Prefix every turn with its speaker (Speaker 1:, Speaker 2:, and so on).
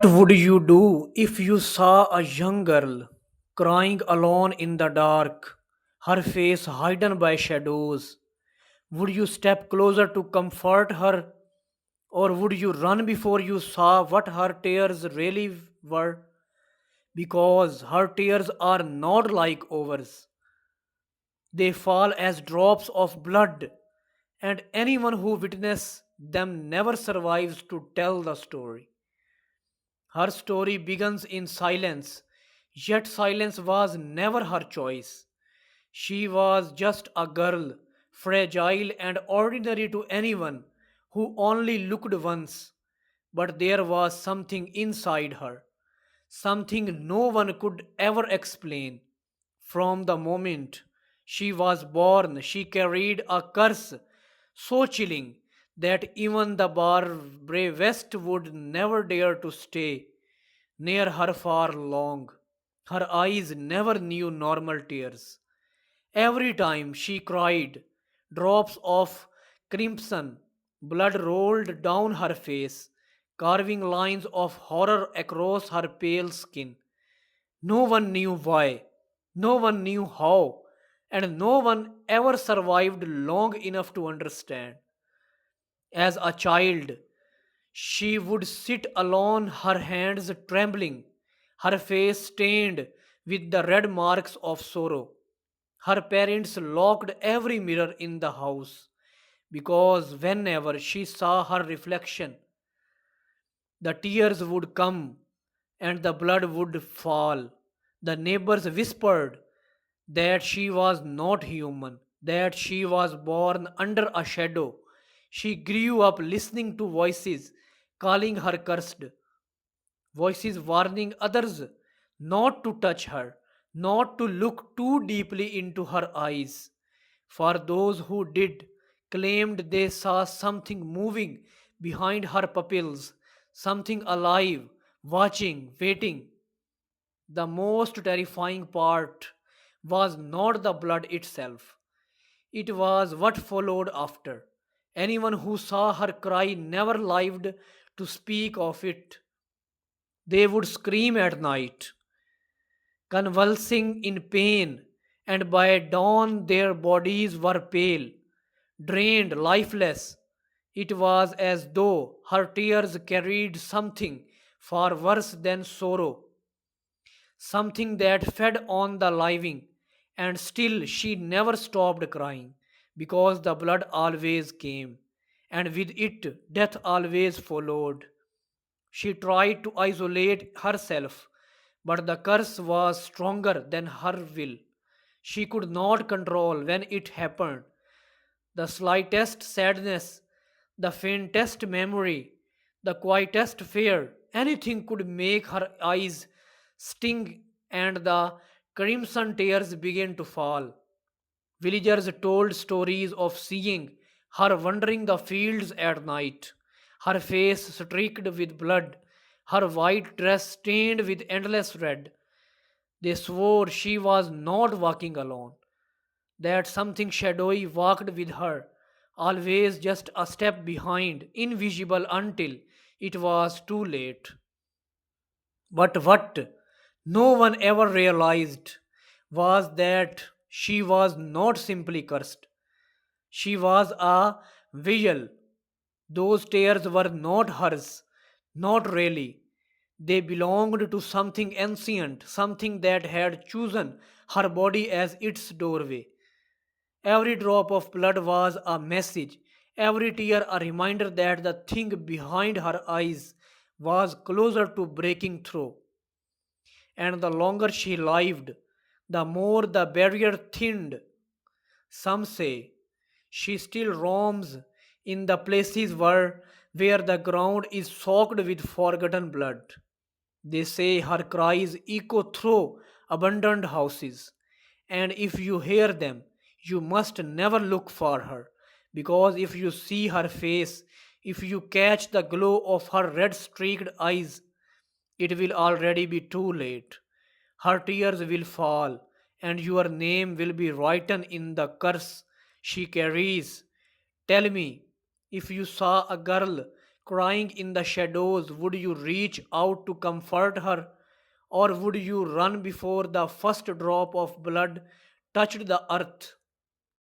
Speaker 1: What would you do if you saw a young girl crying alone in the dark, her face hidden by shadows? Would you step closer to comfort her, or would you run before you saw what her tears really were? Because her tears are not like ours, they fall as drops of blood, and anyone who witnesses them never survives to tell the story. Her story begins in silence, yet silence was never her choice. She was just a girl, fragile and ordinary to anyone who only looked once. But there was something inside her, something no one could ever explain. From the moment she was born, she carried a curse so chilling that even the bravest would never dare to stay near her for long. Her eyes never knew normal tears. Every time she cried, drops of crimson blood rolled down her face, carving lines of horror across her pale skin. No one knew why, no one knew how, and no one ever survived long enough to understand. As a child, she would sit alone, her hands trembling, her face stained with the red marks of sorrow. Her parents locked every mirror in the house because whenever she saw her reflection, the tears would come and the blood would fall. The neighbors whispered that she was not human, that she was born under a shadow. She grew up listening to voices calling her cursed, voices warning others not to touch her, not to look too deeply into her eyes. For those who did claimed they saw something moving behind her pupils, something alive, watching, waiting. The most terrifying part was not the blood itself, it was what followed after. Anyone who saw her cry never lived to speak of it. They would scream at night, convulsing in pain, and by dawn their bodies were pale, drained, lifeless. It was as though her tears carried something far worse than sorrow, something that fed on the living, and still she never stopped crying because the blood always came, and with it, death always followed. She tried to isolate herself, but the curse was stronger than her will. She could not control when it happened. The slightest sadness, the faintest memory, the quietest fear, anything could make her eyes sting and the crimson tears begin to fall. Villagers told stories of seeing her wandering the fields at night, her face streaked with blood, her white dress stained with endless red. They swore she was not walking alone, that something shadowy walked with her, always just a step behind, invisible until it was too late. But what no one ever realized was that she was not simply cursed. She was a visual. Those tears were not hers, not really. They belonged to something ancient, something that had chosen her body as its doorway. Every drop of blood was a message, every tear a reminder that the thing behind her eyes was closer to breaking through. And the longer she lived, the more the barrier thinned. Some say she still roams in the places where the ground is soaked with forgotten blood. They say her cries echo through abandoned houses, and if you hear them, you must never look for her, because if you see her face, if you catch the glow of her red streaked eyes, it will already be too late. Her tears will fall, and your name will be written in the curse she carries. Tell me, if you saw a girl crying in the shadows, would you reach out to comfort her, or would you run before the first drop of blood touched the earth?